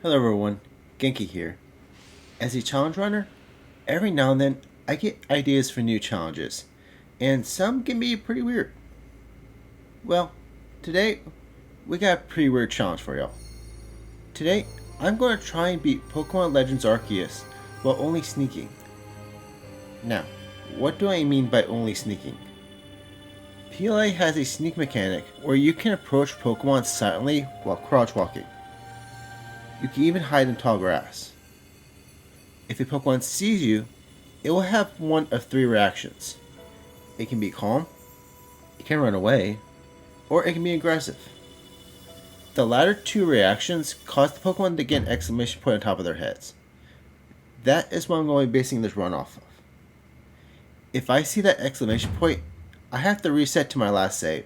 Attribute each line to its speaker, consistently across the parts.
Speaker 1: Hello everyone, Genki here. As a challenge runner, every now and then I get ideas for new challenges, and some can be pretty weird. Well, today we got a pretty weird challenge for y'all. Today, I'm going to try and beat Pokemon Legends Arceus while only sneaking. Now, what do I mean by only sneaking? PLA has a sneak mechanic where you can approach Pokemon silently while crouch walking. You can even hide in tall grass. If a Pokemon sees you, it will have one of three reactions. It can be calm, it can run away, or it can be aggressive. The latter two reactions cause the Pokemon to get an exclamation point on top of their heads. That is what I'm going to be basing this run off of. If I see that exclamation point, I have to reset to my last save.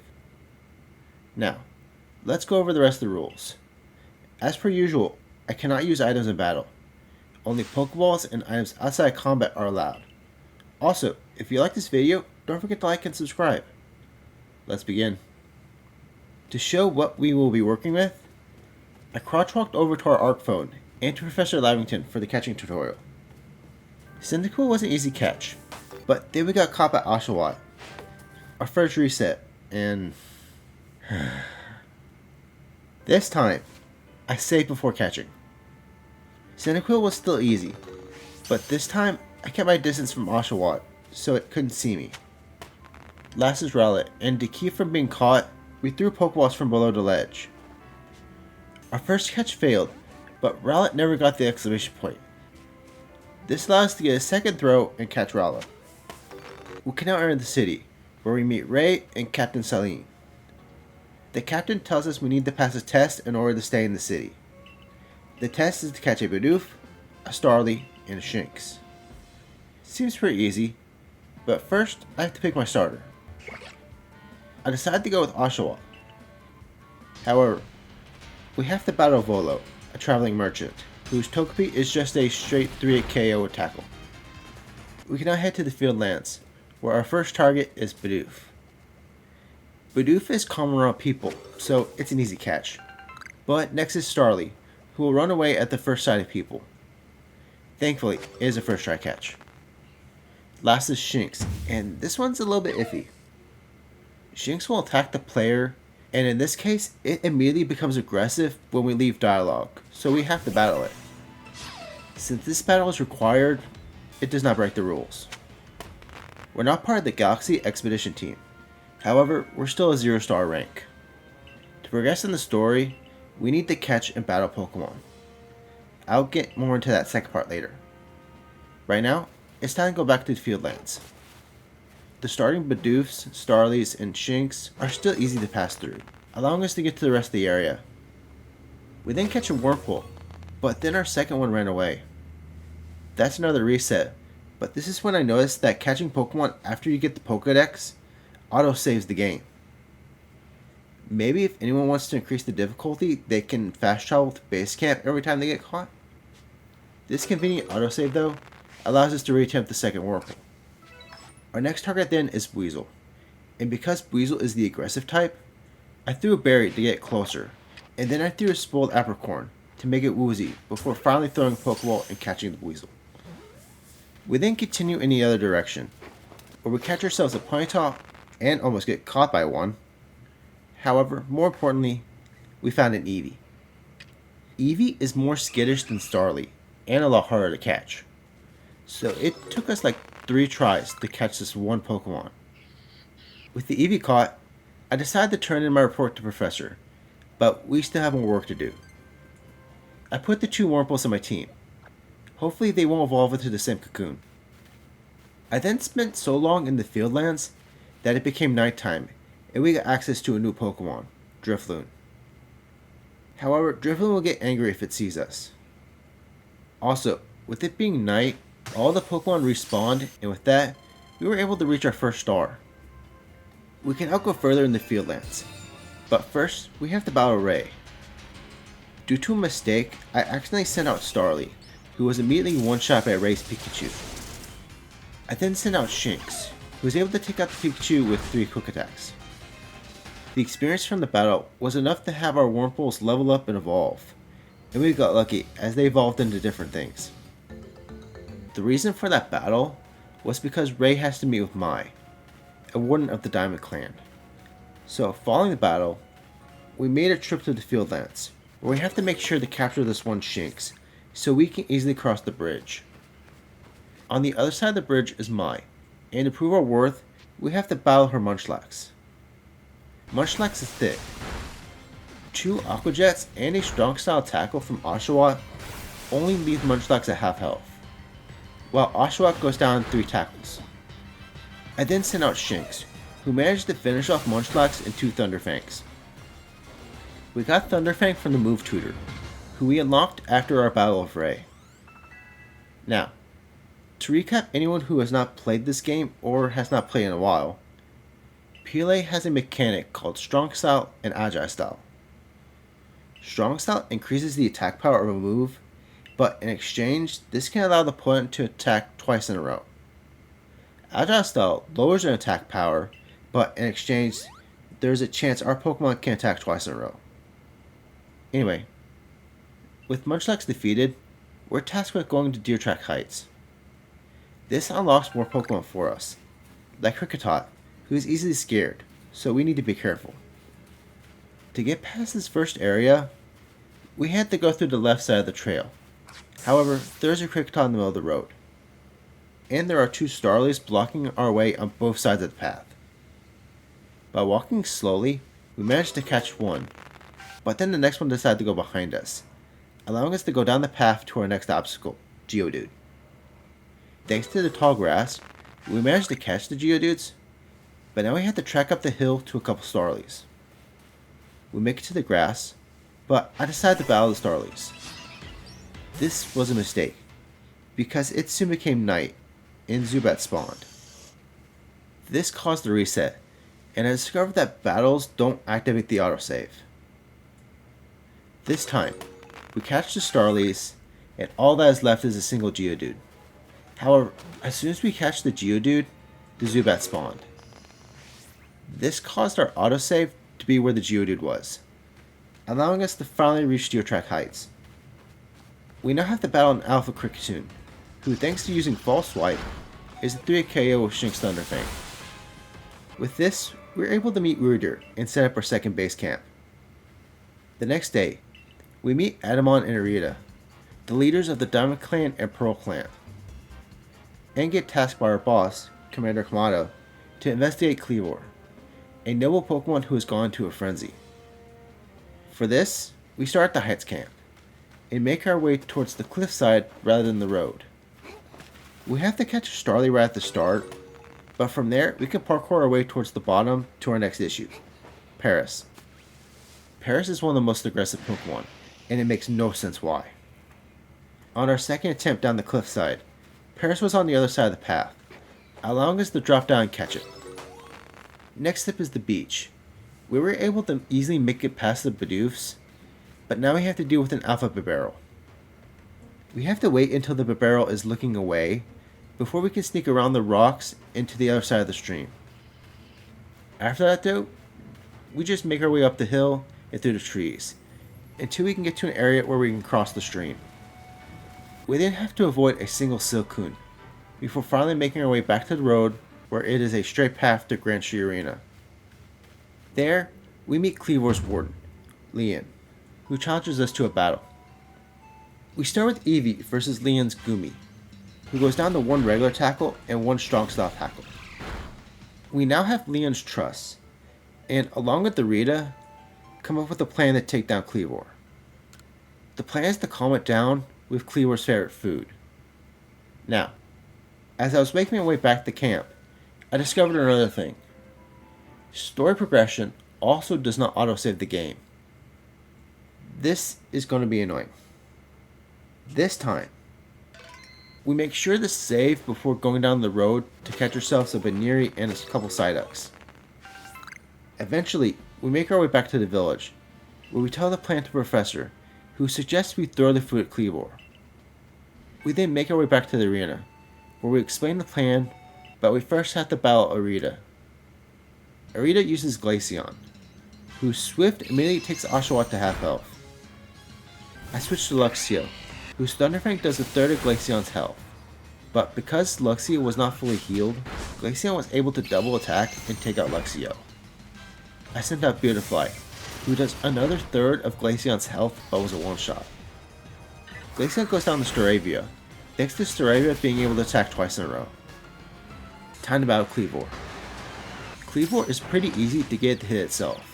Speaker 1: Now, let's go over the rest of the rules. As per usual, I cannot use items in battle. Only Pokeballs and items outside combat are allowed. Also, if you like this video, don't forget to like and subscribe. Let's begin. To show what we will be working with, I crouch walked over to our ARC phone and to Professor Lavington for the catching tutorial. Cyndaquil was an easy catch, but then we got caught by Oshawott. Our first reset, and this time, I saved before catching. Cyndaquil was still easy, but this time I kept my distance from Oshawott so it couldn't see me. Last is Rowlet, and to keep from being caught, we threw Pokeballs from below the ledge. Our first catch failed, but Rowlet never got the exclamation point. This allowed us to get a second throw and catch Rowlet. We can now enter the city, where we meet Ray and Captain Saline. The captain tells us we need to pass a test in order to stay in the city. The test is to catch a Bidoof, a Starly, and a Shinx. Seems pretty easy, but first I have to pick my starter. I decided to go with Oshawott. However, we have to battle Volo, a traveling merchant, whose Togepi is just a straight 3-hit KO with tackle. We can now head to the field lands, where our first target is Bidoof. Bidoof is common around people, so it's an easy catch. But next is Starly, who will run away at the first sight of people. Thankfully, it is a first try catch. Last is Shinx, and this one's a little bit iffy. Shinx will attack the player, and in this case, it immediately becomes aggressive when we leave dialogue, so we have to battle it. Since this battle is required, it does not break the rules. We're not part of the Galaxy Expedition team. However, we're still a 0-star rank. To progress in the story, we need to catch and battle Pokemon. I'll get more into that second part later. Right now, it's time to go back to the field lands. The starting Bidoofs, Starlies, and Shinx are still easy to pass through, allowing us to get to the rest of the area. We then catch a Wurmple, but then our second one ran away. That's another reset, but this is when I noticed that catching Pokemon after you get the Pokedex auto-saves the game. Maybe if anyone wants to increase the difficulty, they can fast travel to base camp every time they get caught. This convenient autosave, though, allows us to reattempt the second Wurmple. Our next target then is Weasel, and because Weasel is the aggressive type, I threw a berry to get closer, and then I threw a spoiled apricorn to make it woozy before finally throwing a Pokeball and catching the Weasel. We then continue in the other direction, where we catch ourselves a Ponyta and almost get caught by one. However, more importantly, we found an Eevee. Eevee is more skittish than Starly, and a lot harder to catch. So it took us like 3 tries to catch this one Pokemon. With the Eevee caught, I decided to turn in my report to Professor, but we still have more work to do. I put the 2 Wurmples on my team. Hopefully they won't evolve into the same cocoon. I then spent so long in the field lands that it became nighttime, and we got access to a new Pokemon, Drifloon. However, Drifloon will get angry if it sees us. Also, with it being night, all the Pokemon respawned, and with that, we were able to reach our first star. We can now go further in the field lands, but first, we have to battle Ray. Due to a mistake, I accidentally sent out Starly, who was immediately one-shot by Ray's Pikachu. I then sent out Shinx, who was able to take out the Pikachu with 3 quick attacks. The experience from the battle was enough to have our Wurmples level up and evolve, and we got lucky as they evolved into different things. The reason for that battle was because Ray has to meet with Mai, a warden of the Diamond Clan. So, following the battle, we made a trip to the Fieldlands, where we have to make sure to capture this one Shinx, so we can easily cross the bridge. On the other side of the bridge is Mai, and to prove our worth, we have to battle her Munchlax. Munchlax is thick. 2 Aqua Jets and a strong style tackle from Oshawott only leave Munchlax at half health, while Oshawott goes down in 3 tackles. I then sent out Shinx, who managed to finish off Munchlax and 2 Thunderfangs. We got Thunderfang from the Move Tutor, who we unlocked after our battle of Ray. Now, to recap anyone who has not played this game or has not played in a while, PLA has a mechanic called Strong Style and Agile Style. Strong Style increases the attack power of a move, but in exchange, this can allow the opponent to attack twice in a row. Agile Style lowers an attack power, but in exchange, there is a chance our Pokemon can attack twice in a row. Anyway, with Munchlax defeated, we're tasked with going to Deer Track Heights. This unlocks more Pokemon for us, like Kricketot, who is easily scared, so we need to be careful. To get past this first area, we had to go through the left side of the trail. However, there is a Kricketot in the middle of the road, and there are 2 Starlies blocking our way on both sides of the path. By walking slowly, we managed to catch one, but then the next one decided to go behind us, allowing us to go down the path to our next obstacle, Geodude. Thanks to the tall grass, we managed to catch the Geodudes, but now we have to track up the hill to a couple Starlies. We make it to the grass, but I decided to battle the Starlies. This was a mistake, because it soon became night, and Zubat spawned. This caused a reset, and I discovered that battles don't activate the autosave. This time, we catch the Starlies, and all that is left is a single Geodude. However, as soon as we catch the Geodude, the Zubat spawned. This caused our autosave to be where the Geodude was, allowing us to finally reach Deer Track Heights. We now have to battle an Alpha Kricketune, who thanks to using False Swipe, is a 3 KO with Shinx Thunderfang. With this, we were able to meet Ruidir and set up our second base camp. The next day, we meet Adamon and Arita, the leaders of the Diamond Clan and Pearl Clan, and get tasked by our boss, Commander Kamado, to investigate Kleavor, a noble Pokemon who has gone into a frenzy. For this, we start at the Heights camp, and make our way towards the cliffside rather than the road. We have to catch a Starly right at the start, but from there we can parkour our way towards the bottom to our next issue, Paris. Paris is one of the most aggressive Pokemon, and it makes no sense why. On our second attempt down the cliffside, Paris was on the other side of the path, allowing us to drop down and catch it. Next up is the beach. We were able to easily make it past the Bidoofs, but now we have to deal with an Alpha Bibarel. We have to wait until the Bibarel is looking away before we can sneak around the rocks into the other side of the stream. After that though, we just make our way up the hill and through the trees, until we can get to an area where we can cross the stream. We then have to avoid a single Silcoon, before finally making our way back to the road where it is a straight path to Grand Street Arena. There, we meet Kleavor's warden, Leon, who challenges us to a battle. We start with Eevee versus Leon's Gumi, who goes down to 1 regular tackle and 1 strong style tackle. We now have Leon's trust, and along with the Rita, come up with a plan to take down Kleavor. The plan is to calm it down with Kleavor's favorite food. Now, as I was making my way back to camp, I discovered another thing. Story progression also does not autosave the game. This is going to be annoying. This time, we make sure to save before going down the road to catch ourselves a Baniri and a couple Psyducks. Eventually, we make our way back to the village, where we tell the plan to the professor, who suggests we throw the food at Kleavor. We then make our way back to the arena, where we explain the plan, but we first have to battle Arita. Arita uses Glaceon, whose Swift immediately takes Oshawott to half health. I switched to Luxio, whose Thunderfang does a third of Glaceon's health. But because Luxio was not fully healed, Glaceon was able to double attack and take out Luxio. I sent out Beautifly, who does another third of Glaceon's health but was a one-shot. Glaceon goes down to Staravia, thanks to Staravia being able to attack twice in a row. Time to battle Kleavor. Kleavor is pretty easy to get to hit itself.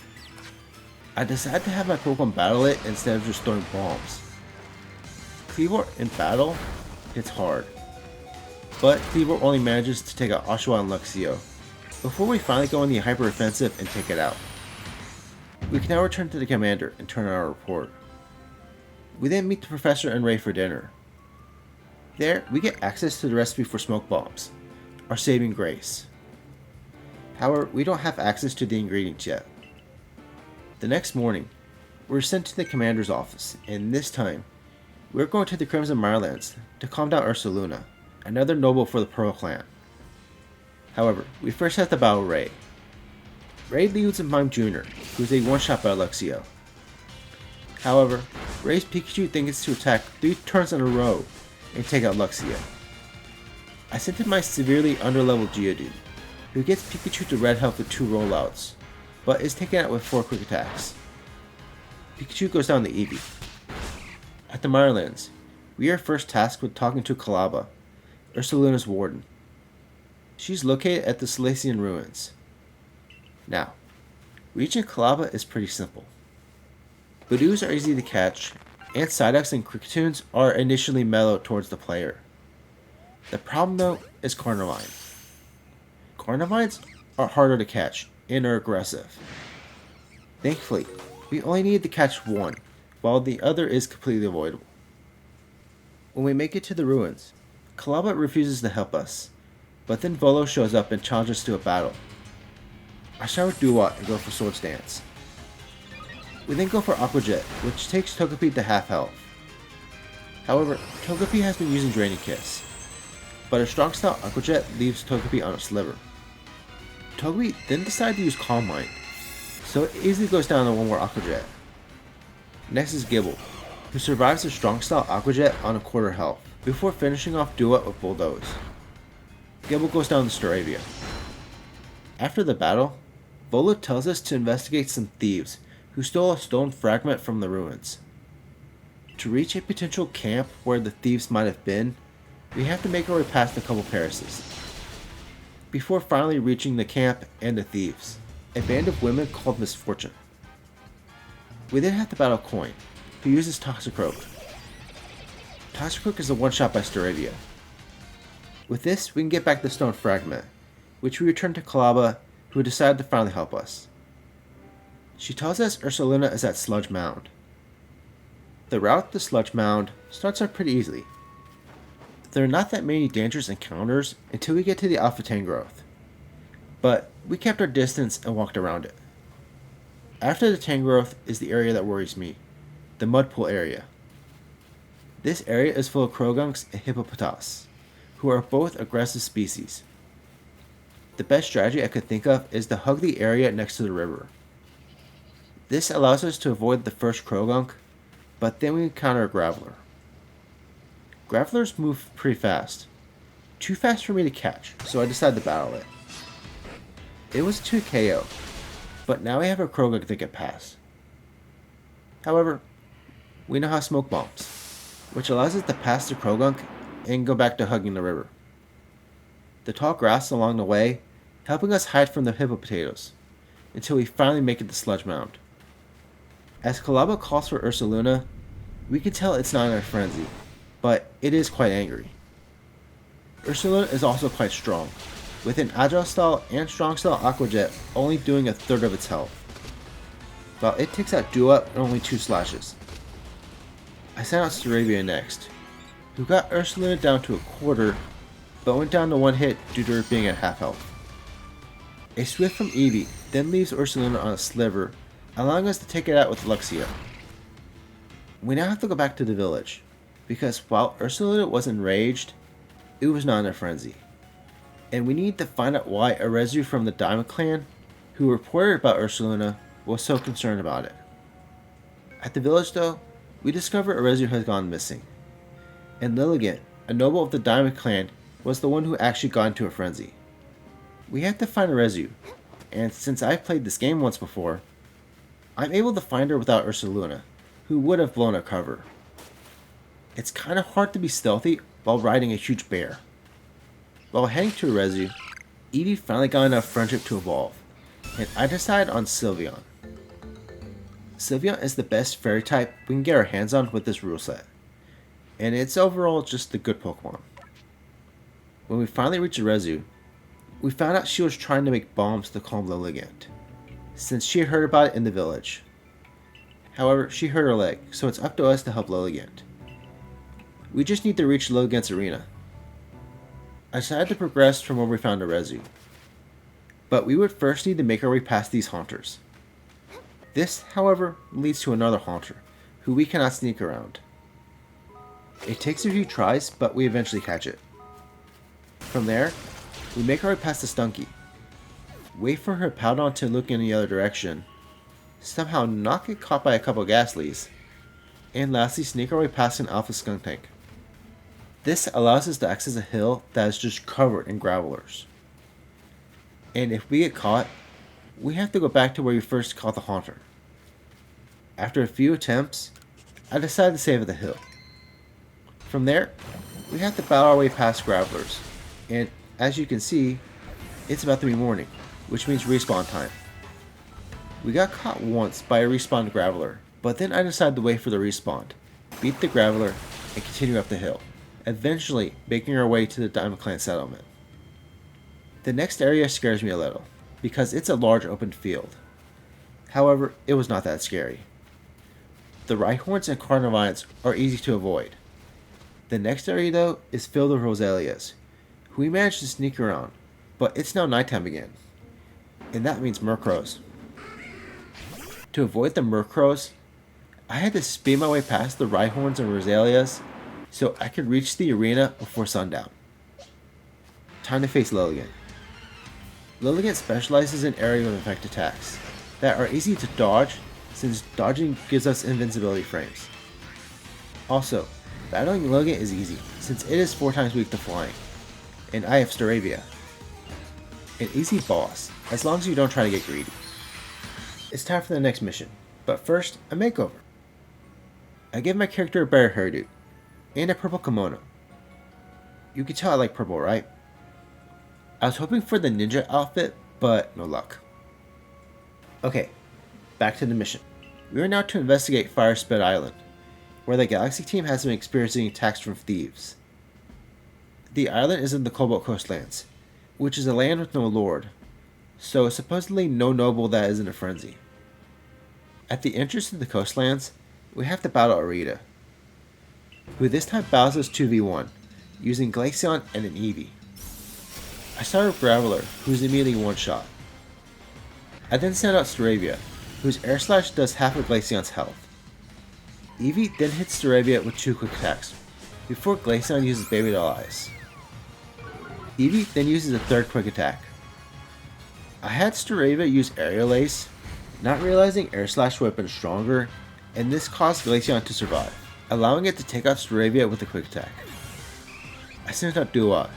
Speaker 1: I decided to have my Pokemon battle it instead of just throwing bombs. Kleavor in battle hits hard, but Kleavor only manages to take out Oshawott and Luxio before we finally go on the hyper offensive and take it out. We can now return to the commander and turn in our report. We then meet the professor and Ray for dinner. There, we get access to the recipe for smoke bombs, our saving grace. However, we don't have access to the ingredients yet. The next morning, we're sent to the commander's office, and this time, we're going to the Crimson Mirelands to calm down Ursaluna, another noble for the Pearl clan. However, we first have to battle Ray. Ray leads with Mime Jr., who is a one-shot by Luxio. However, Ray's Pikachu thinks to attack 3 turns in a row and take out Luxio. I sent in my severely underleveled Geodude, who gets Pikachu to red health with 2 rollouts, but is taken out with 4 quick attacks. Pikachu goes down to Eevee. At the Mirelands, we are first tasked with talking to Kalaba, Ursaluna's warden. She's located at the Silesian ruins. Now, reaching Kalaba is pretty simple. Budews are easy to catch, and Psyducks and Krickettoons are initially mellow towards the player. The problem though is Carnivine. Carnivines are harder to catch and are aggressive. Thankfully, we only need to catch one, while the other is completely avoidable. When we make it to the ruins, Kalaba refuses to help us, but then Volo shows up and challenges to a battle. I shower Duat and go for Swords Dance. We then go for Aqua Jet, which takes Togepi to half health. However, Togepi has been using Draining Kiss, but a strong style Aqua Jet leaves Togepi on a sliver. Togepi then decides to use Calm Mind, so it easily goes down to one more Aqua Jet. Next is Gibble, who survives a strong style Aqua Jet on a quarter health, before finishing off Duat with Bulldoze. Gibble goes down to Staravia. After the battle, Volo tells us to investigate some thieves who stole a stone fragment from the ruins. To reach a potential camp where the thieves might have been, we have to make our way past a couple Parises, before finally reaching the camp and the thieves, a band of women called Misfortune. We then have to battle Coin, who uses Toxicroak. Toxicroak is a one-shot by Staravia. With this, we can get back the stone fragment, which we return to Kalaba, who decided to finally help us. She tells us Ursaluna is at Sludge Mound. The route to Sludge Mound starts out pretty easily. There are not that many dangerous encounters until we get to the Alpha Tangrowth, but we kept our distance and walked around it. After the Tangrowth is the area that worries me, the Mudpool area. This area is full of Croagunks and Hippopotas, who are both aggressive species. The best strategy I could think of is to hug the area next to the river. This allows us to avoid the first Croagunk, but then we encounter a Graveler. Gravelers move pretty fast. Too fast for me to catch, so I decided to battle it. It was 2 KO, but now we have a Croagunk that can pass. However, we now have Smoke Bombs, which allows us to pass the Croagunk and go back to hugging the river. The tall grass along the way helping us hide from the Hippopotatoes, until we finally make it to Sludge Mound. As Kalaba calls for Ursaluna, we can tell it's not in a frenzy, but it is quite angry. Ursaluna is also quite strong, with an Agile Style and Strong Style Aqua Jet only doing a third of its health, while it takes out Duat in only 2 slashes. I sent out Staravia next, who got Ursaluna down to a quarter, but went down to 1 hit due to her being at half health. A Swift from Eevee then leaves Ursaluna on a sliver, allowing us to take it out with Luxio. We now have to go back to the village, because while Ursaluna was enraged, it was not in a frenzy. And we need to find out why Arezu from the Diamond Clan, who reported about Ursaluna, was so concerned about it. At the village though, we discover a Rezu has gone missing, and Lilligant, a noble of the Diamond Clan, was the one who actually got into a frenzy. We have to find a Rezu, and since I've played this game once before, I'm able to find her without Ursaluna, who would have blown her cover. It's kinda hard to be stealthy while riding a huge bear. While heading to Rezu, Eevee finally got enough friendship to evolve, and I decided on Sylveon. Sylveon is the best fairy type we can get our hands on with this rule set, and it's overall just a good Pokemon. When we finally reached Rezu, we found out she was trying to make bombs to calm Lilligant, since she had heard about it in the village. However, she hurt her leg, so it's up to us to help Lilligant. We just need to reach Lilligant's arena. I decided to progress from where we found a Rezu, but we would first need to make our way past these Haunters. This, however, leads to another Haunter, who we cannot sneak around. It takes a few tries, but we eventually catch it. From there, we make our way past the Stunky, wait for her Powdon to look in the other direction, somehow not get caught by a couple Ghastlies, and lastly sneak our way past an Alpha Skuntank. This allows us to access a hill that is just covered in Gravelers. And if we get caught, we have to go back to where we first caught the Haunter. After a few attempts, I decided to save at the hill. From there, we have to battle our way past Gravelers, and as you can see, it's about to be morning, which means respawn time. We got caught once by a respawned Graveler, but then I decided to wait for the respawn, beat the Graveler, and continue up the hill, eventually making our way to the Diamond Clan settlement. The next area scares me a little, because it's a large open field. However, it was not that scary. The Rhyhorns and Carnivines are easy to avoid. The next area though is filled with Roselias, who we managed to sneak around, but it's now nighttime again, and that means Murkrows. To avoid the Murkrows, I had to speed my way past the Rhyhorns and Roselias so I could reach the arena before sundown. Time to face Lilligant. Lilligant specializes in area of effect attacks that are easy to dodge since dodging gives us invincibility frames. Also, battling Lilligant is easy since it is 4 times weak to flying, and I have Staravia. An easy boss, as long as you don't try to get greedy. It's time for the next mission, but first, a makeover. I give my character a bear hairdo, and a purple kimono. You can tell I like purple, right? I was hoping for the ninja outfit, but no luck. Okay, back to the mission. We are now to investigate Firespit Island, where the Galaxy team has been experiencing attacks from thieves. The island is in the Cobalt Coastlands, which is a land with no lord, so supposedly no noble that is in a frenzy. At the entrance to the coastlands, we have to battle Arita, who this time battles us 2v1, using Glaceon and an Eevee. I start with Graveler, who is immediately one-shot. I then send out Staravia, whose Air Slash does half of Glaceon's health. Eevee then hits Staravia with 2 quick attacks, before Glaceon uses Baby Doll Eyes. Eevee then uses a 3rd quick attack. I had Staravia use Aerial Ace, not realizing Air Slash would have been stronger, and this caused Glaceon to survive, allowing it to take out Staravia with a quick attack. I sent out Duat,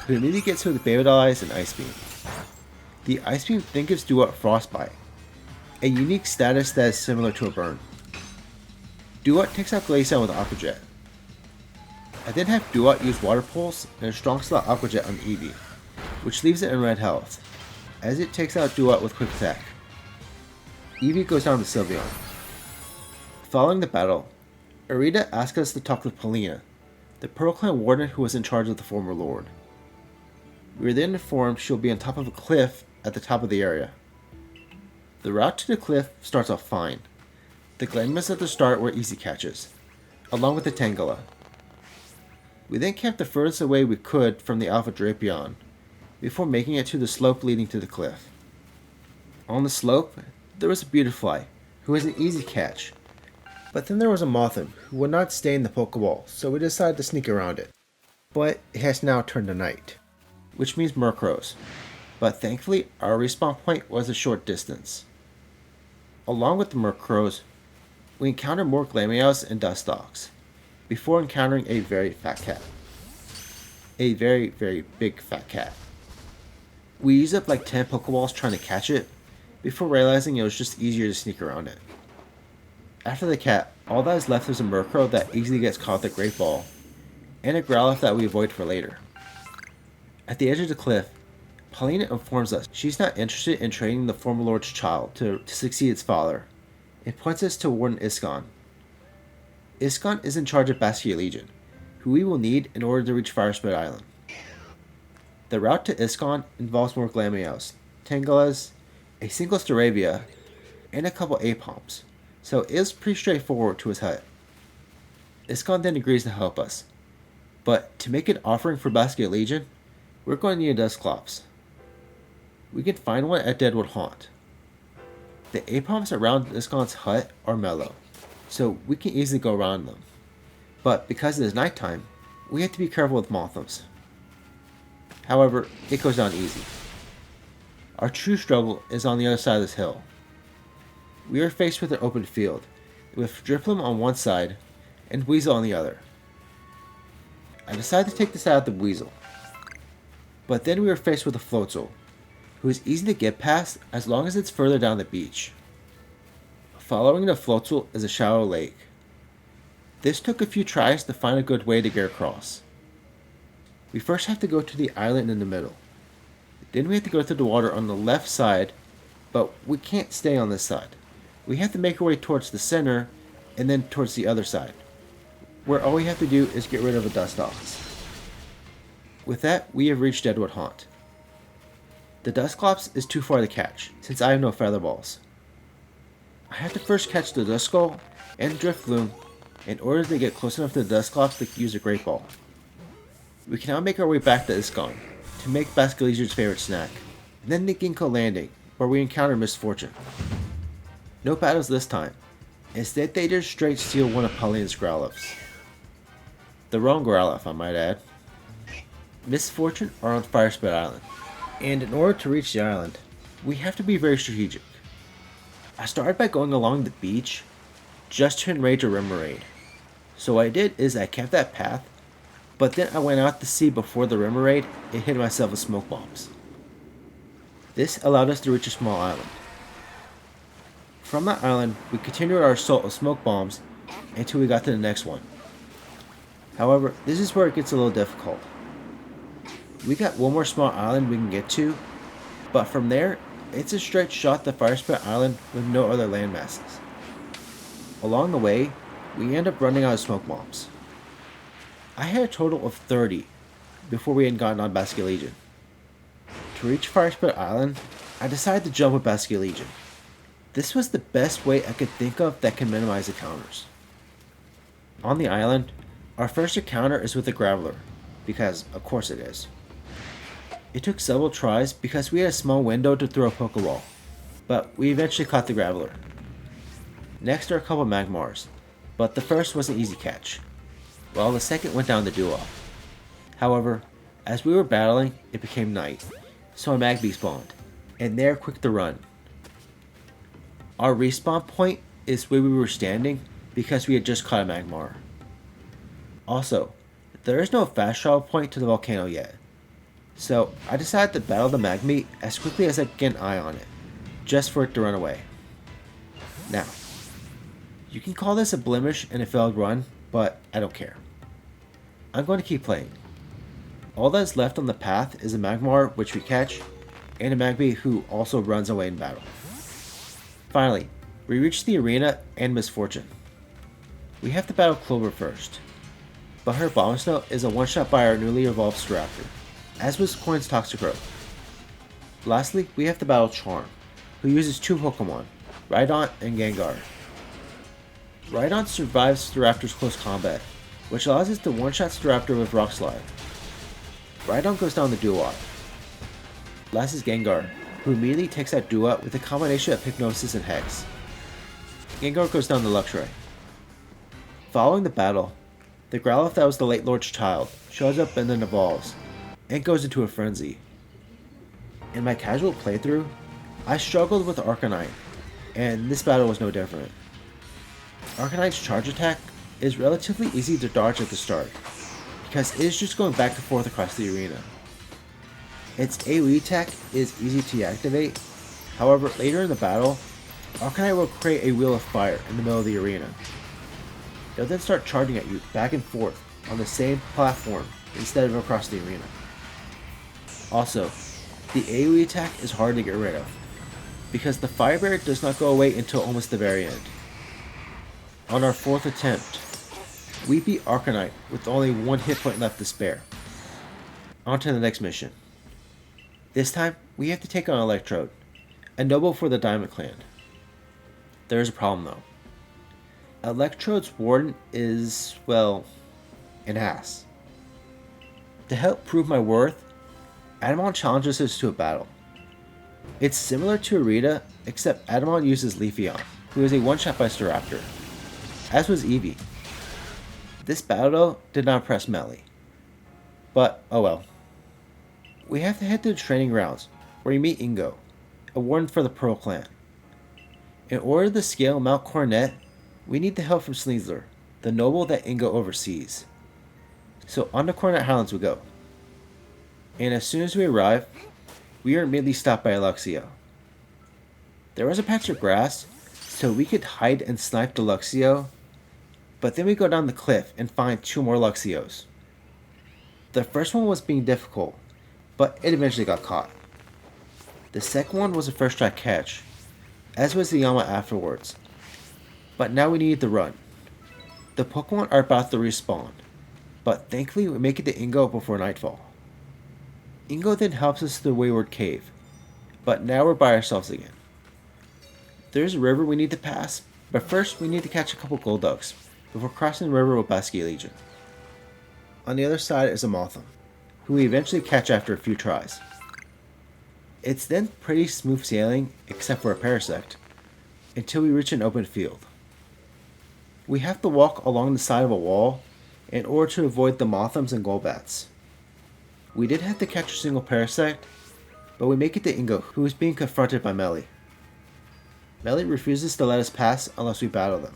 Speaker 1: who immediately gets hit with Baby Doll Eyes and Ice Beam. The Ice Beam then gives Duat Frostbite, a unique status that is similar to a burn. Duat takes out Glaceon with Aqua Jet. I then have Duat use Water Pulse and a strong slot Aqua Jet on Eevee, which leaves it in red health, as it takes out Duat with quick attack. Eevee goes down to Sylveon. Following the battle, Arita asks us to talk with Polina, the Pearl Clan warden who was in charge of the former lord. We are then informed she'll be on top of a cliff at the top of the area. The route to the cliff starts off fine. The Glenmas at the start were easy catches, along with the Tangela. We then camped the furthest away we could from the Alpha Drapion, before making it to the slope leading to the cliff. On the slope, there was a Beautifly, who was an easy catch, but then there was a Mothim, who would not stay in the Pokeball, so we decided to sneak around it. But it has now turned to night, which means Murkrows, but thankfully our respawn point was a short distance. Along with the Murkrows, we encounter more Glameows and Dustox, before encountering a very fat cat. A very, very big fat cat. We used up like 10 Pokeballs trying to catch it, before realizing it was just easier to sneak around it. After the cat, all that is left is a Murkrow that easily gets caught with a Great Ball, and a Growlithe that we avoid for later. At the edge of the cliff, Paulina informs us she's not interested in training the former Lord's child to succeed its father, and points us to Warden Iskon. Iskon is in charge of Baskia Legion, who we will need in order to reach Fire Spirit Island. The route to Iskon involves more Glameows, Tangalas, a single Staravia, and a couple Apoms, so it is pretty straightforward to his hut. Iskon then agrees to help us, but to make an offering for Baskia Legion, we're going to need a Dusclops. We can find one at Deadwood Haunt. The Apoms around Iskon's hut are mellow, so we can easily go around them. But because it is nighttime, we have to be careful with Mothams. However, it goes down easy. Our true struggle is on the other side of this hill. We are faced with an open field, with Drifloon on one side and Weasel on the other. I decided to take this out of the Weasel, but then we were faced with a Floatzel, who is easy to get past as long as it's further down the beach. Following the Floatzel is a shallow lake. This took a few tries to find a good way to get across. We first have to go to the island in the middle. Then we have to go through the water on the left side, but we can't stay on this side. We have to make our way towards the center, and then towards the other side, where all we have to do is get rid of a Dustox. With that, we have reached Deadwood Haunt. The Dusclops is too far to catch, since I have no Feather Balls. I have to first catch the Duskull and Drifloon in order to get close enough to the Dusclops to use a Great Ball. We can now make our way back to Iskon to make Baskia Legion's favorite snack, and then the Ginkgo Landing, where we encounter Misfortune. No battles this time. Instead, they just straight steal one of Paulina's Growlithes. The wrong Growlithe, I might add. Misfortune are on Fire Spirit Island, and in order to reach the island, we have to be very strategic. I started by going along the beach just to enrage a Remoraid. So what I did is I kept that path, but then I went out to sea before the Remoraid and hit myself with smoke bombs. This allowed us to reach a small island. From that island, we continued our assault with smoke bombs until we got to the next one. However, this is where it gets a little difficult. We got one more small island we can get to, but from there, it's a straight shot to Fire Spirit Island with no other landmasses. Along the way, we end up running out of smoke bombs. I had a total of 30 before we had gotten on Baskia Legion. To reach Fire Spirit Island, I decided to jump with Baskia Legion. This was the best way I could think of that can minimize encounters. On the island, our first encounter is with a Graveler, because of course it is. It took several tries because we had a small window to throw a Pokeball, but we eventually caught the Graveler. Next are a couple Magmars, but the first was an easy catch, while the second went down the duo. However, as we were battling, it became night, so a Magby spawned, and they're quick to run. Our respawn point is where we were standing because we had just caught a Magmar. Also, there is no fast travel point to the volcano yet, so I decided to battle the Magby as quickly as I could get an eye on it, just for it to run away. Now, you can call this a blemish and a failed run, but I don't care. I'm going to keep playing. All that is left on the path is a Magmar which we catch, and a Magby who also runs away in battle. Finally, we reach the arena and Misfortune. We have to battle Clover first, but her Bomb Snow is a one-shot by our newly evolved Staraptor, as was Coin's Toxicroak. Lastly, we have to battle Charm, who uses two Pokemon, Rhydon and Gengar. Rhydon survives Staraptor's close combat, which allows us to one-shot Staraptor with Rock Slide. Rhydon goes down the Duat. Last is Gengar, who immediately takes out Duat with a combination of Hypnosis and Hex. Gengar goes down the Luxray. Following the battle, the Growlithe that was the late Lord's child shows up and then evolves, and goes into a frenzy. In my casual playthrough, I struggled with Arcanine, and this battle was no different. Arcanite's charge attack is relatively easy to dodge at the start, because it is just going back and forth across the arena. Its AoE attack is easy to activate, however later in the battle, Arcanite will create a wheel of fire in the middle of the arena. They'll then start charging at you back and forth on the same platform instead of across the arena. Also, the AoE attack is hard to get rid of, because the fire barrier does not go away until almost the very end. On our 4th attempt, we beat Arcanite with only 1 hit point left to spare. On to the next mission. This time, we have to take on Electrode, a noble for the Diamond Clan. There is a problem though. Electrode's warden is, well, an ass. To help prove my worth, Adamon challenges us to a battle. It's similar to Arita, except Adamon uses Leafeon, who is a one-shot by Staraptor, as was Eevee. This battle though did not impress Melly, but oh well. We have to head to the training grounds, where you meet Ingo, a warden for the Pearl Clan. In order to scale Mount Coronet, we need the help from Sneasler, the noble that Ingo oversees. So on to Coronet Highlands we go. And as soon as we arrive, we are immediately stopped by a Luxio. There was a patch of grass, so we could hide and snipe the Luxio, but then we go down the cliff and find 2 more Luxios. The first one was being difficult, but it eventually got caught. The second one was a first try catch, as was the Yama afterwards, but now we needed to run. The Pokemon are about to respawn, but thankfully we make it to Ingo before nightfall. Ingo then helps us to the Wayward Cave, but now we're by ourselves again. There's a river we need to pass, but first we need to catch a couple Golducks before crossing the river with Basky Legion. On the other side is a Mothim, who we eventually catch after a few tries. It's then pretty smooth sailing, except for a Parasect, until we reach an open field. We have to walk along the side of a wall in order to avoid the Mothims and Golbats. We did have to catch a single Parasect, but we make it to Ingo, who is being confronted by Melly. Melly refuses to let us pass unless we battle them.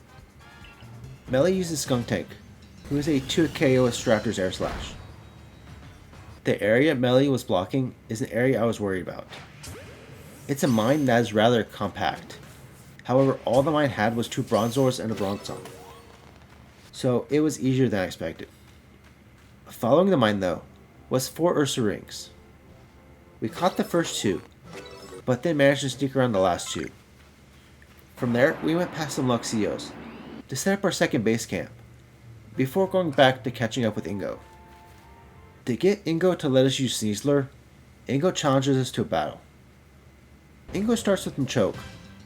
Speaker 1: Melly uses Skuntank, who is a 2 KO with Staraptor's Air Slash. The area Melly was blocking is an area I was worried about. It's a mine that is rather compact. However, all the mine had was 2 Bronzors and a Bronzong, so it was easier than I expected. Following the mine though, was 4 Ursa Rings. We caught the first 2, but then managed to sneak around the last 2. From there, we went past some Luxios to set up our second base camp, before going back to catching up with Ingo. To get Ingo to let us use Sneasler, Ingo challenges us to a battle. Ingo starts with Machoke,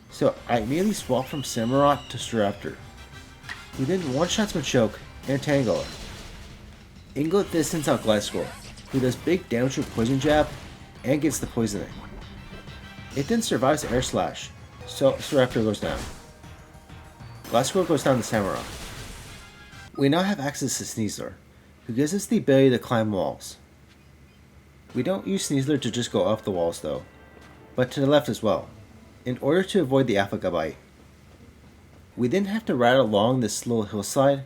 Speaker 1: so I immediately swap from Samurott to Staraptor, who then one-shots Machoke and Tangela. Ingo then sends out Gliscor, who does big damage with Poison Jab and gets the poisoning. It then survives Air Slash, so Staraptor goes down. Gliscor goes down to Samurott. We now have access to Sneasler, who gives us the ability to climb walls. We don't use Sneasler to just go up the walls though, but to the left as well, in order to avoid the Alpha Bite. We then have to ride along this little hillside,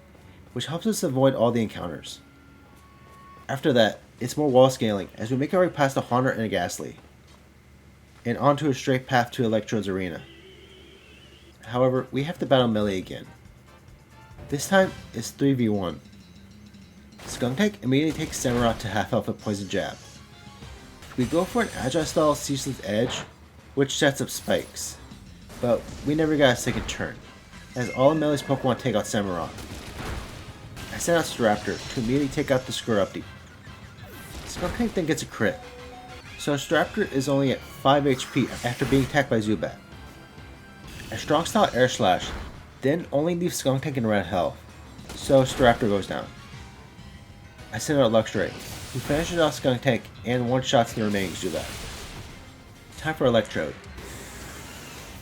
Speaker 1: which helps us avoid all the encounters. After that, it's more wall scaling as we make our way past a Haunter and a Ghastly, and onto a straight path to Electrode's arena. However, we have to battle Melly again. This time, it's 3v1. Skuntank immediately takes Samurott to half health with Poison Jab. We go for an agile style Ceaseless Edge, which sets up spikes, but we never got a second turn, as all of Melly's Pokemon take out Samurott. I sent out Staraptor to immediately take out the Squirrupti. Skuntank then gets a crit, so Staraptor is only at 5 HP after being attacked by Zubat. A strong style Air Slash then only leaves Skuntank in red health, so Staraptor goes down. I send out Luxray, who finishes off Skuntank and one-shots the remaining Zubat. Time for Electrode.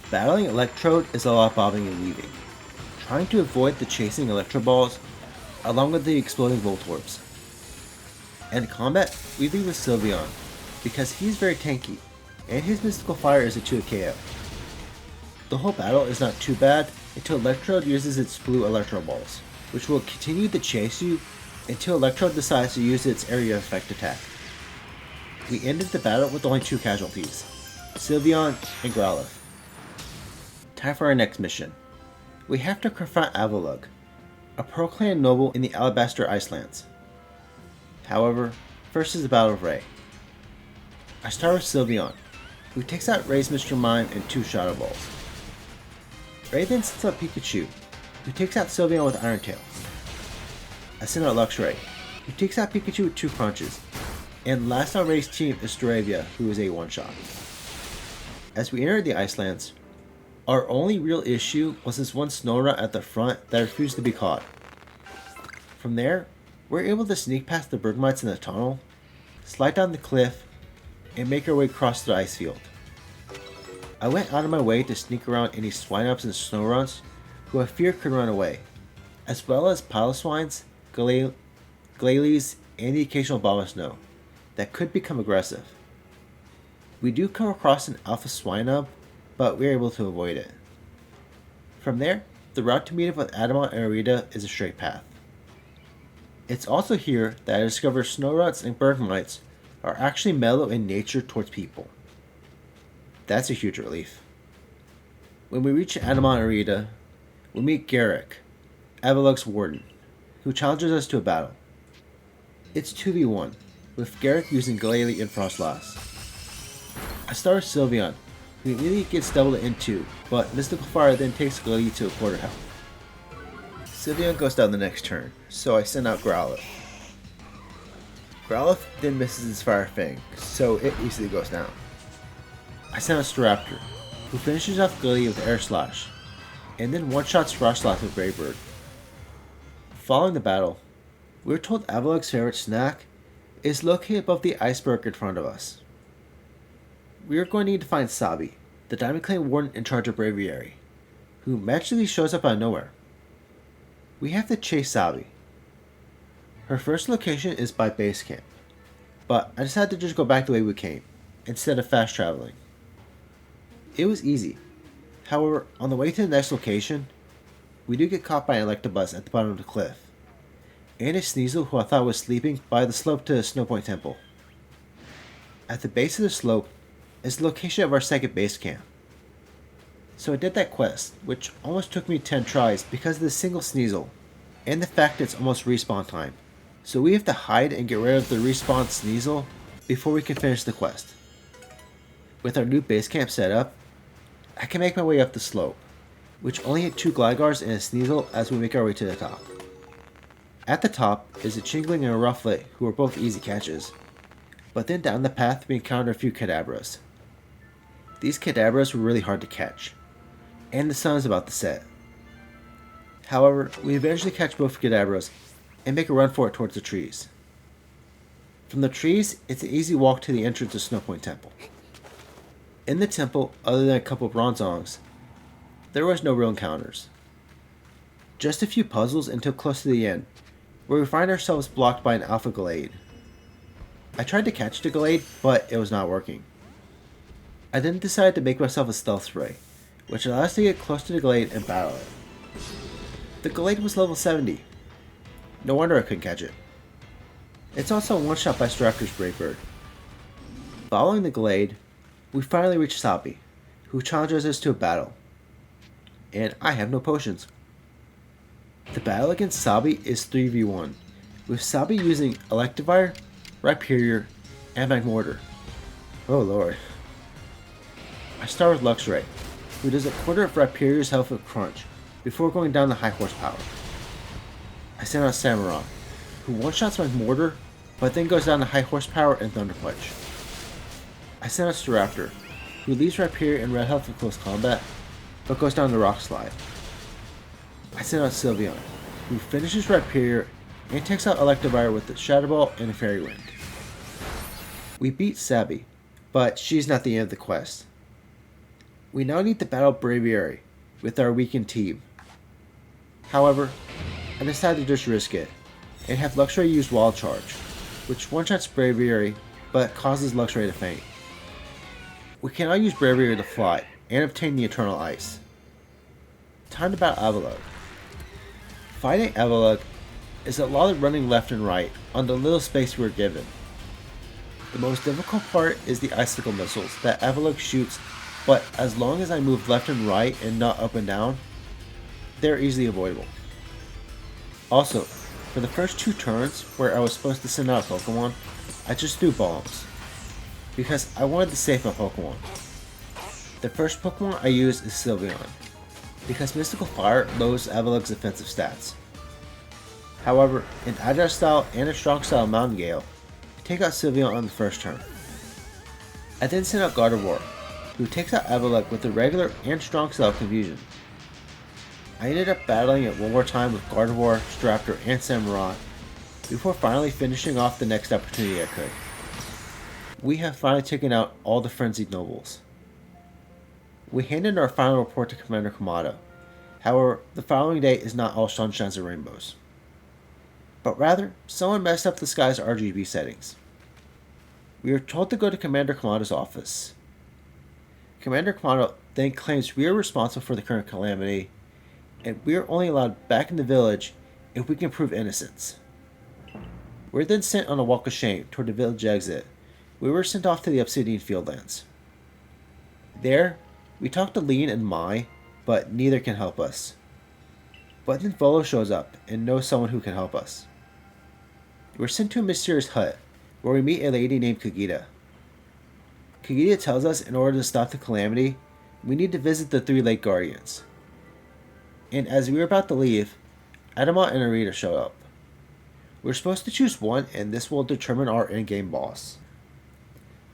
Speaker 1: Battling Electrode is a lot bobbing and weaving, trying to avoid the chasing Electro Balls along with the exploding Voltorbs. In combat, we lead with Sylveon, because he's very tanky, and his Mystical Fire is a 2 KO. The whole battle is not too bad, until Electrode uses its blue Electro Balls, which will continue to chase you until Electrode decides to use its area effect attack. We ended the battle with only 2 casualties, Sylveon and Growlithe. Time for our next mission. We have to confront Avalugg, a Pearl Clan noble in the Alabaster Icelands. However, first is the Battle of Ray. I start with Sylveon, who takes out Ray's Mr. Mime and 2 Shadow Balls. Ray then sends out Pikachu, who takes out Sylveon with Iron Tail. I send out Luxray, who takes out Pikachu with 2 Crunches, and last on Ray's team is Staravia, who is a one-shot. As we enter the Icelands, our only real issue was this one Snorunt at the front that refused to be caught. From there, we're able to sneak past the Bergmites in the tunnel, slide down the cliff, and make our way across the ice field. I went out of my way to sneak around any Swinubs and Snowrunts who I fear could run away, as well as Piloswines, Glalie, and the occasional Bombasnow that could become aggressive. We do come across an Alpha Swinub, but we're able to avoid it. From there, the route to meet up with Adamant and Arita is a straight path. It's also here that I discover Snowrunts and Bergmites are actually mellow in nature towards people. That's a huge relief. When we reach Adamant and Arita, we meet Garrick, Avalugg's warden, who challenges us to a battle. It's 2v1, with Garrick using Glalie and Frostlass. I start with Sylveon, who immediately gets doubled into, but Mystical Fire then takes Glalie to a quarter health. Sylveon goes down the next turn, so I send out Growlithe. Growlithe then misses its Fire Fang, so it easily goes down. I send out Staraptor, who finishes off Glalie with Air Slash, and then one-shots Frostlass with Brave Bird. Following the battle, we were told Avalugg's favorite snack is located above the iceberg in front of us. We are going to need to find Sabi, the Diamond Clan warden in charge of Braviary, who magically shows up out of nowhere. We have to chase Sabi. Her first location is by base camp, but I decided to just go back the way we came, instead of fast traveling. It was easy. However, on the way to the next location, we do get caught by an Electabuzz at the bottom of the cliff, and a Sneasel who I thought was sleeping by the slope to the Snowpoint Temple. At the base of the slope is the location of our second base camp. So I did that quest, which almost took me 10 tries because of the single Sneasel, and the fact it's almost respawn time. So we have to hide and get rid of the respawn Sneasel before we can finish the quest. With our new base camp set up, I can make my way up the slope, which only had 2 Glygars and a Sneasel as we make our way to the top. At the top is a Chingling and a Rufflet, who are both easy catches, but then down the path we encounter a few Kadabras. These Kadabras were really hard to catch, and the sun is about to set. However, we eventually catch both Kadabras and make a run for it towards the trees. From the trees, it's an easy walk to the entrance of Snowpoint Temple. In the temple, other than a couple of Bronzongs, there was no real encounters. Just a few puzzles until close to the end, where we find ourselves blocked by an Alpha Gallade. I tried to catch the Gallade, but it was not working. I then decided to make myself a Stealth Spray, which allowed us to get close to the Gallade and battle it. The Gallade was level 70. No wonder I couldn't catch it. It's also one-shot by Staraptor's Brave Bird. Following the Gallade, we finally reach Sabi, who challenges us to a battle. And I have no potions. The battle against Sabi is 3v1, with Sabi using Electivire, Rhyperior, and Magmortar. Oh lord. I start with Luxray, who does a quarter of Rhyperior's health with Crunch, before going down to high horsepower. I send out Samurott, who one-shots Magmortar, but then goes down to high horsepower and Thunder Punch. I send out Staraptor, who leaves Rhyperior in red health in close combat, but goes down to Rock Slide. I send out Sylveon, who finishes Rhyperior and takes out Electivire with the Shadow Ball and a Fairy Wind. We beat Sabi, but she's not the end of the quest. We now need to battle Braviary with our weakened team. However, I decided to just risk it, and have Luxray use Wild Charge, which one-shots Braviary, but causes Luxray to faint. We can now use Braviary to fly, and obtain the Eternal Ice. Time to battle Avalugg. Fighting Avalugg is a lot of running left and right on the little space we were given. The most difficult part is the icicle missiles that Avalugg shoots, but as long as I move left and right and not up and down, they're easily avoidable. Also, for the first 2 turns where I was supposed to send out a Pokemon, I just threw bombs, because I wanted to save my Pokemon. The first Pokemon I used is Sylveon, because Mystical Fire lowers Avalugg's offensive stats. However, in Agile Style and a Strong Style Mountain Gale, take out Sylveon on the first turn. I then sent out Gardevoir, who takes out Avalugg with the regular and Strong Style Confusion. I ended up battling it one more time with Gardevoir, Staraptor, and Samurott, before finally finishing off the next opportunity I could. We have finally taken out all the frenzied nobles. We handed our final report to Commander Kamado. However, the following day is not all sunshines and rainbows. But rather, someone messed up the sky's RGB settings. We are told to go to Commander Kamado's office. Commander Kamado then claims we are responsible for the current calamity, and we are only allowed back in the village if we can prove innocence. We were then sent on a walk of shame toward the village exit. We were sent off to the Obsidian Fieldlands. There, we talked to Lean and Mai, but neither can help us. But then Volo shows up and knows someone who can help us. We're sent to a mysterious hut, where we meet a lady named Kagita. Kagita tells us in order to stop the calamity, we need to visit the 3 Lake Guardians. And as we were about to leave, Adamant and Arita show up. We're supposed to choose one, and this will determine our in-game boss.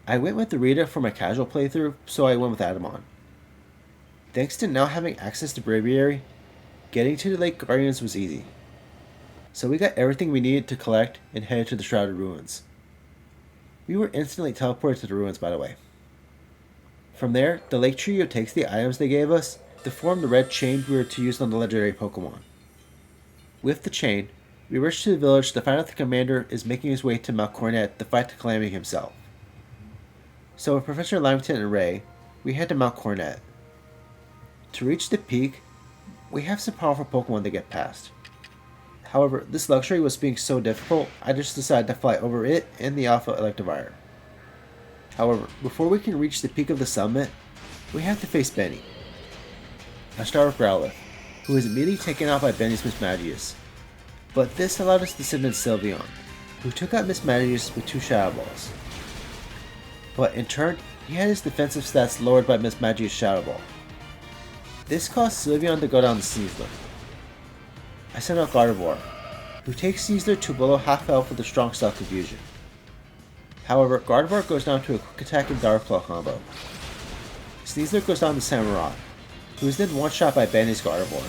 Speaker 1: I went with Arita for my casual playthrough, so I went with Adamant. Thanks to now having access to Braviary, getting to the Lake Guardians was easy. So we got everything we needed to collect and headed to the Shrouded Ruins. We were instantly teleported to the ruins, by the way. From there, the Lake Trio takes the items they gave us to form the red chain we were to use on the legendary Pokemon. With the chain, we rush to the village to find out the commander is making his way to Mount Coronet to fight the Calamity himself. So with Professor Lamington and Ray, we head to Mount Coronet. To reach the peak, we have some powerful Pokemon to get past. However, this luxury was being so difficult, I just decided to fly over it and the Alpha Electivire. However, before we can reach the peak of the summit, we have to face Benny. I start with Growlithe, who is immediately taken out by Benny's Mismagius. But this allowed us to send in Sylveon, who took out Mismagius with 2 Shadow Balls. But in turn, he had his defensive stats lowered by Mismagius' Shadow Ball. This caused Sylveon to go down to Sneasler. I sent out Gardevoir, who takes Sneasler to below half health with a Strong Style Confusion. However, Gardevoir goes down to a Quick Attack and Dark Claw combo. Sneasler goes down to Samurott, who is then one-shot by Benny's Gardevoir.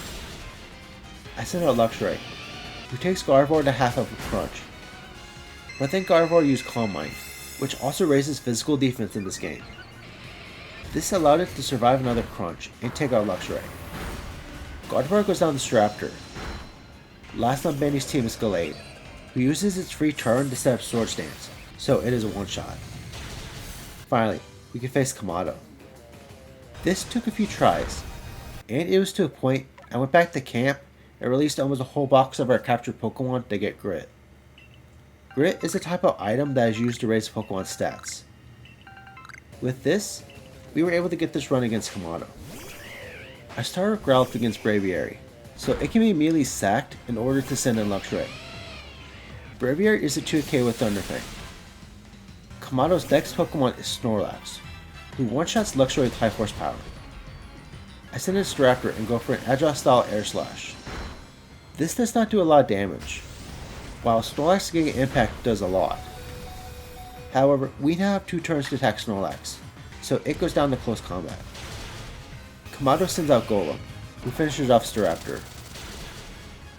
Speaker 1: I sent out Luxray, who takes Gardevoir to half health with Crunch. But then Gardevoir used Calm Mind, which also raises physical defense in this game. This allowed it to survive another Crunch and take out Luxray. Gardevoir goes down to Staraptor. Last on Benny's team is Gallade, who uses its free turn to set up Swords Dance, so it is a one-shot. Finally, we can face Kamado. This took a few tries, and it was to a point I went back to camp and released almost a whole box of our captured Pokemon to get Grit. Grit is a type of item that is used to raise Pokemon's stats. With this, we were able to get this run against Kamado. I started with Growlithe against Braviary, so it can be immediately sacked in order to send in Luxray. Braviary is a 2K with Thunder Fang. Kamado's next Pokemon is Snorlax, who one-shots Luxray with High Force Power. I send in Staraptor and go for an Agile Style Air Slash. This does not do a lot of damage, while Snorlax Giga Impact does a lot. However, we now have 2 turns to attack Snorlax, so it goes down to close combat. Kamado sends out Golem, who finishes off Staraptor.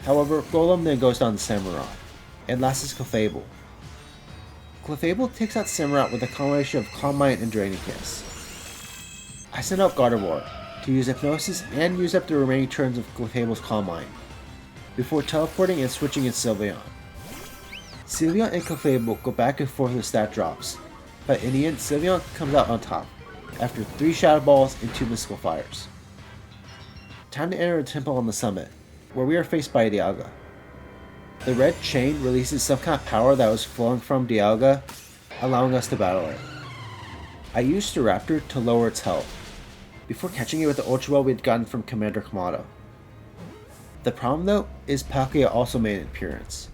Speaker 1: However, Golem then goes down to Samurott, and last is Clefable. Clefable takes out Samurott with a combination of Calm Mind and Draining Kiss. I send out Gardevoir to use Hypnosis and use up the remaining turns of Clefable's Calm Mind, before teleporting and switching in Sylveon. Sylveon and Clefable go back and forth with stat drops, but in the end Sylveon comes out on top, after 3 Shadow Balls and 2 Mystical Fires. Time to enter a temple on the summit, where we are faced by Dialga. The red chain releases some kind of power that was flowing from Dialga, allowing us to battle it. I used the Raptor to lower its health, before catching it with the Ultra Ball we had gotten from Commander Kamado. The problem though is Palkia also made an appearance,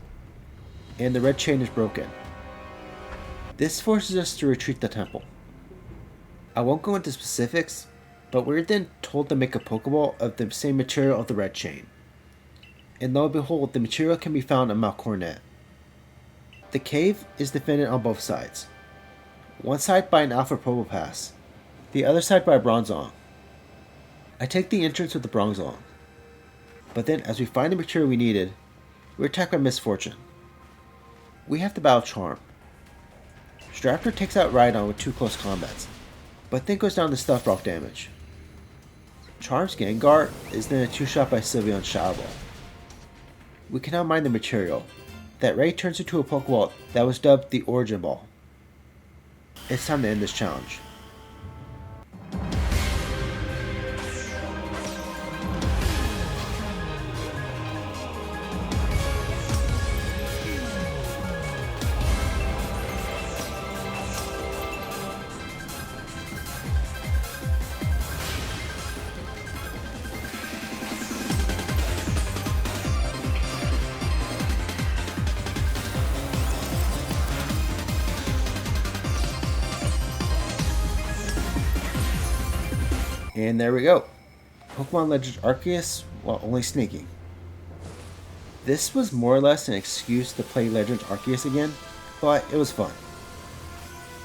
Speaker 1: and the red chain is broken. This forces us to retreat the temple. I won't go into specifics, but we're then told to make a Pokeball of the same material of the red chain. And lo and behold, the material can be found in Malcornet. The cave is defended on both sides. One side by an Alpha Probopass, the other side by a Bronzong. I take the entrance with the Bronzong. But then, as we find the material we needed, we're attacked by Misfortune. We have to battle Charm. Straptor takes out Rhydon with 2 close combats, but then goes down to Stealth Rock damage. Charm's Gengar is then a 2-shot by Sylveon's Shadow Ball. We can now mine the material, that Ray turns into a Pokeball that was dubbed the Origin Ball. It's time to end this challenge. And there we go. Pokemon Legends Arceus while only sneaking. This was more or less an excuse to play Legends Arceus again, but it was fun.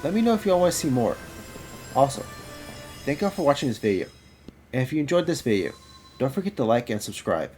Speaker 1: Let me know if you all want to see more. Also, thank you all for watching this video. And if you enjoyed this video, don't forget to like and subscribe.